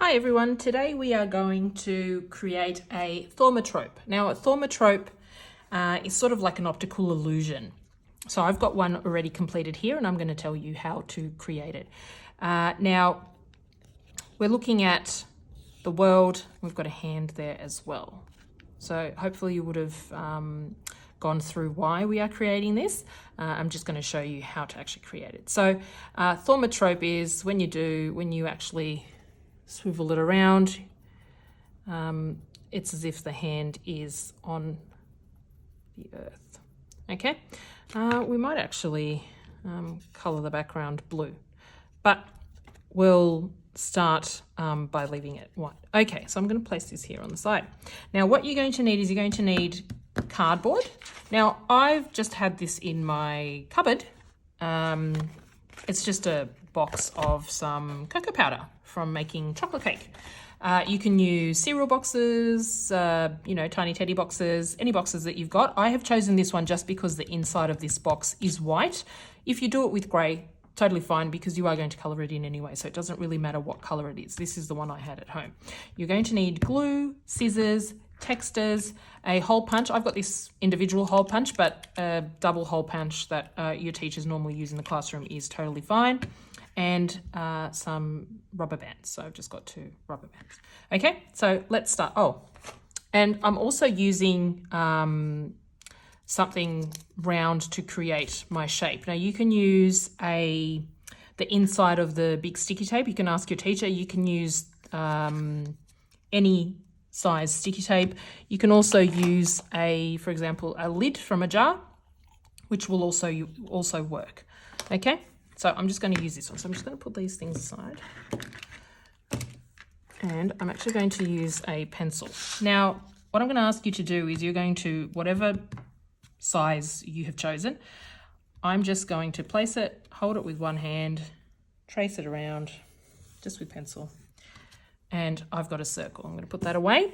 Hi everyone, today we are going to create a thaumatrope. Now a thaumatrope is sort of like an optical illusion. So I've got one already completed here and I'm going to tell you how to create it. Now we're looking at the world, we've got a hand there as well. So hopefully you would have gone through why we are creating this. I'm just going to show you how to actually create it. So thaumatrope is when you actually swivel it around, it's as if the hand is on the earth. Okay, we might actually color the background blue, but we'll start by leaving it white. Okay, so I'm going to place this here on the side. Now what you're going to need is you're going to need cardboard. Now I've just had this in my cupboard. It's just a box of some cocoa powder from making chocolate cake. You can use cereal boxes, tiny teddy boxes, any boxes that you've got. I have chosen this one just because the inside of this box is white. If you do it with grey, totally fine, because you are going to colour it in anyway, so it doesn't really matter what colour it is. This is the one I had at home. You're going to need glue, scissors, textures, a hole punch. I've got this individual hole punch, but a double hole punch that your teachers normally use in the classroom is totally fine. And some rubber bands. So I've just got 2 rubber bands. Okay, so let's start. Oh, and I'm also using something round to create my shape. Now you can use the inside of the big sticky tape. You can ask your teacher. You can use any size sticky tape. You can also use for example, a lid from a jar, which will also work. Okay. So I'm just going to use this one. So I'm just going to put these things aside. And I'm actually going to use a pencil. Now, what I'm going to ask you to do is you're going to, whatever size you have chosen, I'm just going to place it, hold it with one hand, trace it around, just with pencil. And I've got a circle. I'm going to put that away.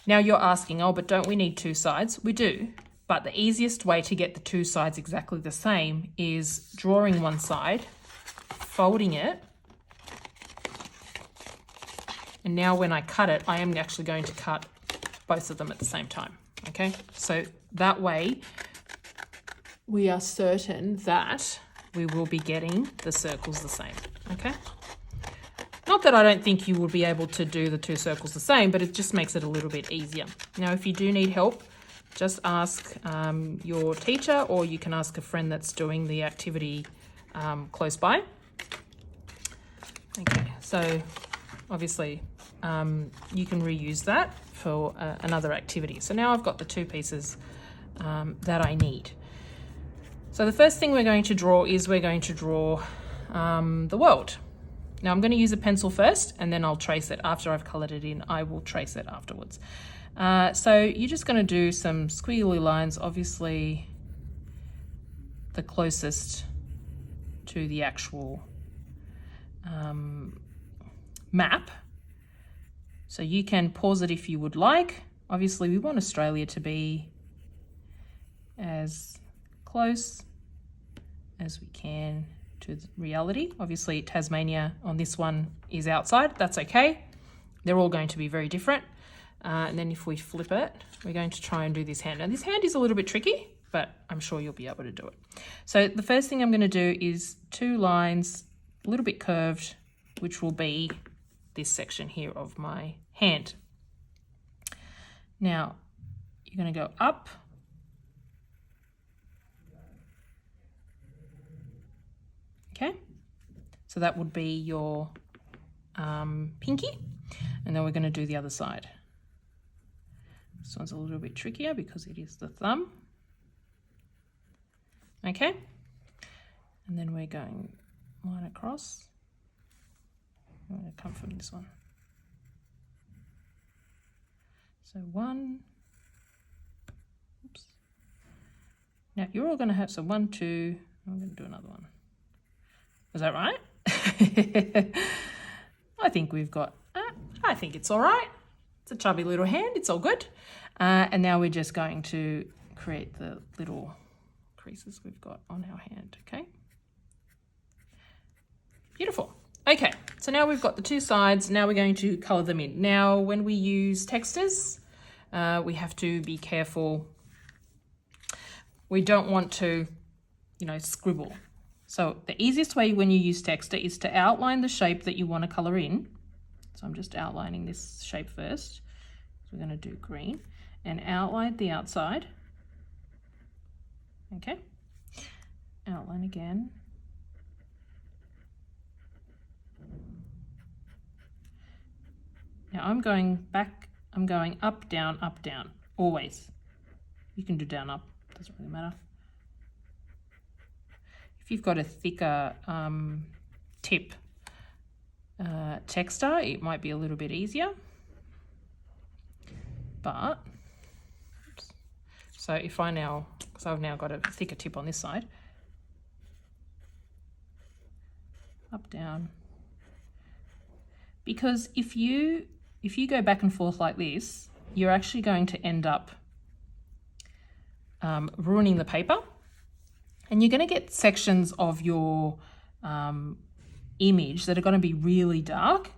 Now you're asking, oh, but don't we need 2 sides? We do. But the easiest way to get the 2 sides exactly the same is drawing one side, folding it, and now when I cut it, I am actually going to cut both of them at the same time, okay? So that way, we are certain that we will be getting the circles the same, okay? Not that I don't think you will be able to do the 2 circles the same, but it just makes it a little bit easier. Now, if you do need help, just ask your teacher, or you can ask a friend that's doing the activity close by. Okay, so obviously you can reuse that for another activity. So now I've got the 2 pieces that I need. So the first thing we're going to draw is the world. Now I'm going to use a pencil first and then I'll trace it. After I've coloured it in, I will trace it afterwards. So you're just going to do some squiggly lines, obviously the closest to the actual map. So you can pause it if you would like. Obviously we want Australia to be as close as we can to reality. Obviously Tasmania on this one is outside, that's okay. They're all going to be very different. And then if we flip it, we're going to try and do this hand. Now this hand is a little bit tricky, but I'm sure you'll be able to do it. So the first thing I'm going to do is 2 lines, a little bit curved, which will be this section here of my hand. Now you're going to go up. Okay, so that would be your pinky, and then we're going to do the other side. This one's a little bit trickier because it is the thumb. Okay, and then we're going line across. I'm going to come from this one. So 1. Oops. Now you're all going to have, so 1, 2, I'm going to do another one. Is that right? I think we've got, I think it's all right. It's a chubby little hand, it's all good. And now we're just going to create the little creases we've got on our hand, okay? Beautiful. Okay, so now we've got the two sides. Now we're going to colour them in. Now, when we use textures, we have to be careful. We don't want to, scribble. So the easiest way when you use texture is to outline the shape that you want to colour in. So I'm just outlining this shape first. So we're going to do green and outline the outside. Okay. Outline again. Now I'm going back, I'm going up, down, always. You can do down, up, doesn't really matter. If you've got a thicker tip texture, it might be a little bit easier. But, oops. So if I now, because I've now got a thicker tip on this side, up, down. Because if you go back and forth like this, you're actually going to end up ruining the paper, and you're going to get sections of your image that are going to be really dark.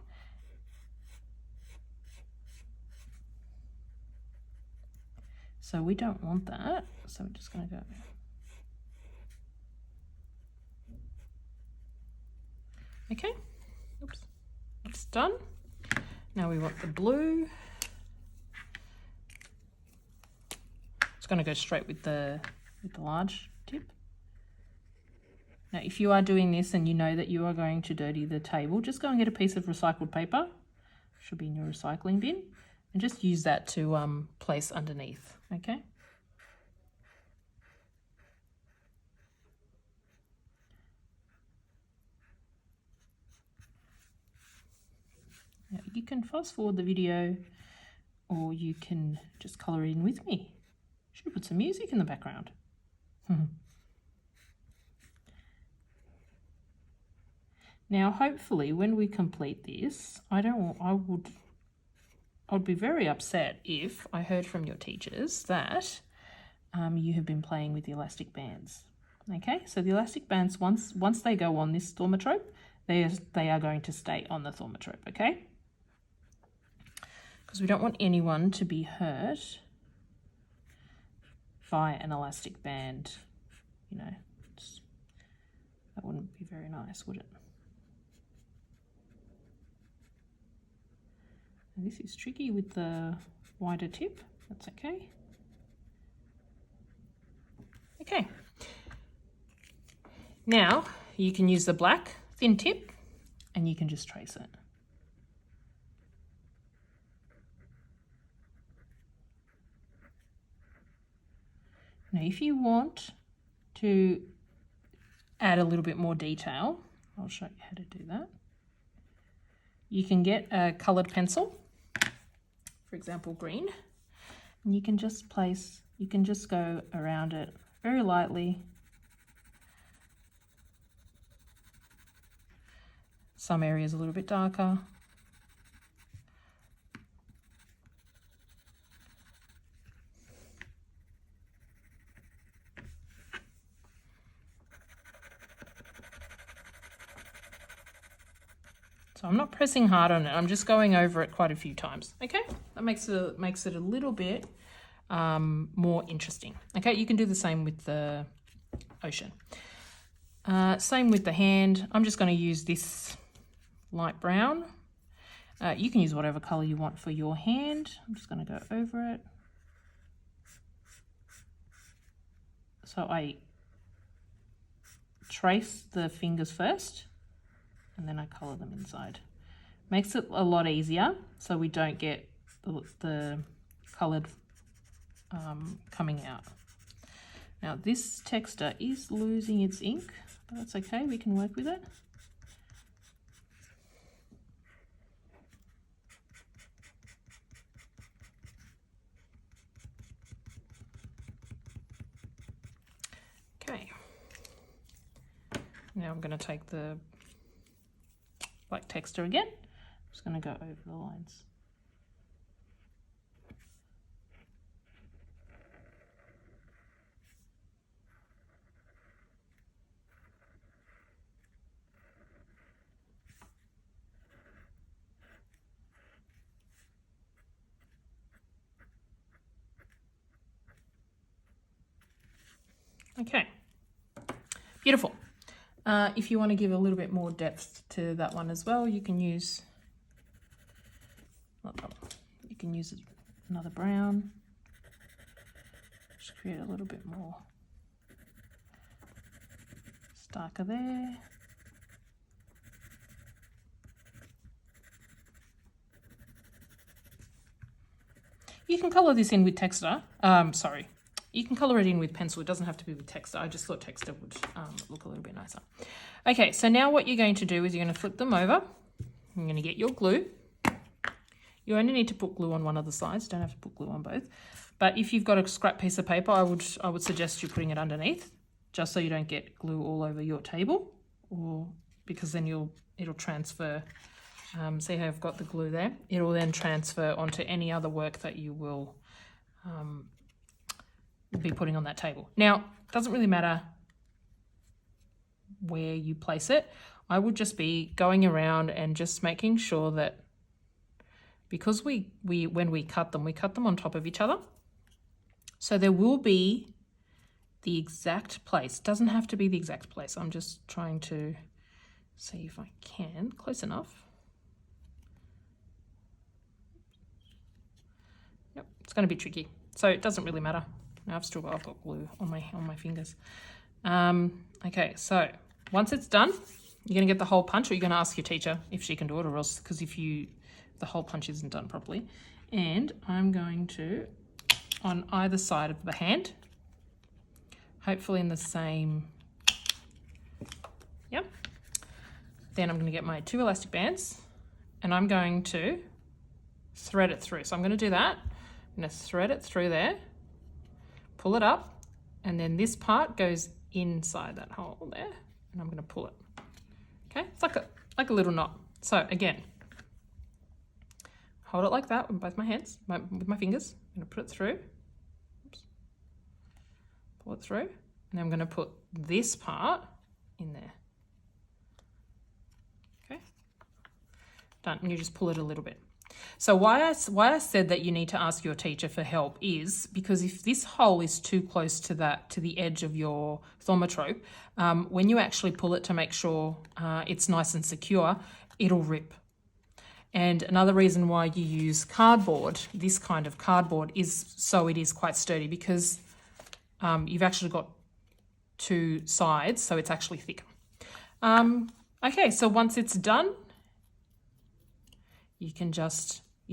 So we don't want that. So we're just going to go. Okay, oops, it's done. Now we want the blue. It's going to go straight with the large tip. Now, if you are doing this and you know that you are going to dirty the table, just go and get a piece of recycled paper. Should be in your recycling bin, and just use that to place underneath. Okay. Now, you can fast forward the video, or you can just colour in with me. Should have put some music in the background. Now, hopefully, when we complete this, I would be very upset if I heard from your teachers that you have been playing with the elastic bands. Okay, so the elastic bands, once they go on this Thaumatrope, they are going to stay on the Thaumatrope. Okay. Because we don't want anyone to be hurt by an elastic band, that wouldn't be very nice, would it? And this is tricky with the wider tip, that's okay. Okay, now you can use the black thin tip and you can just trace it. Now, if you want to add a little bit more detail, I'll show you how to do that. You can get a coloured pencil, for example, green, and you can just go around it very lightly. Some areas a little bit darker. So I'm not pressing hard on it, I'm just going over it quite a few times. Okay, that makes it a little bit more interesting. Okay, you can do the same with the ocean. Same with the hand. I'm just going to use this light brown. You can use whatever colour you want for your hand. I'm just going to go over it. So I trace the fingers first, and then I colour them inside. Makes it a lot easier so we don't get the coloured coming out. Now this texture is losing its ink, but that's okay, we can work with it. Okay, now I'm going to take the black texture again. I'm just going to go over the lines. Okay, beautiful. If you want to give a little bit more depth to that one as well, you can use another brown. Just create a little bit more darker there. You can colour this in with texture. You can colour it in with pencil. It doesn't have to be with texture. I just thought texture would look a little bit nicer. Okay, so now what you're going to do is you're going to flip them over. You're going to get your glue. You only need to put glue on one of the sides. You don't have to put glue on both. But if you've got a scrap piece of paper, I would suggest you putting it underneath, just so you don't get glue all over your table, or because then it'll transfer. See how I've got the glue there? It'll then transfer onto any other work that you will be putting on that table. Now, it doesn't really matter where you place it. I would just be going around and just making sure that, because when we cut them on top of each other. So there will be the exact place. It doesn't have to be the exact place. I'm just trying to see if I can, close enough. Yep, it's going to be tricky. So it doesn't really matter. Now I've got glue on my fingers. Okay, so once it's done, you're going to get the hole punch, or you're going to ask your teacher if she can do it, or else, because the hole punch isn't done properly. And I'm going to, on either side of the hand, hopefully in the same, yep. Then I'm going to get my 2 elastic bands, and I'm going to thread it through. So I'm going to do that. I'm going to thread it through there, pull it up, and then this part goes inside that hole there, and I'm going to pull it. Okay, it's like a little knot. So again, hold it like that with both my hands, with my fingers. I'm going to put it through. Oops. Pull it through, and then I'm going to put this part in there. Okay, done. And you just pull it a little bit. So why I said that you need to ask your teacher for help is because if this hole is too close to the edge of your thaumatrope, when you actually pull it to make sure it's nice and secure, it'll rip. And another reason why you use cardboard, this kind of cardboard, is so it is quite sturdy, because you've actually got 2 sides, so it's actually thicker. Okay, so once it's done, you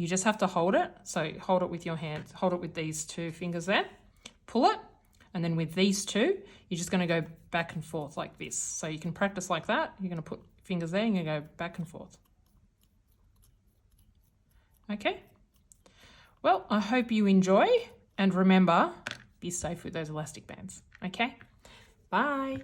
just have to hold it. So hold it with your hands, hold it with these 2 fingers there, pull it, and then with these 2, you're just going to go back and forth like this. So you can practice like that. You're going to put fingers there and you go back and forth. Okay. Well, I hope you enjoy, and remember, be safe with those elastic bands. Okay. Bye.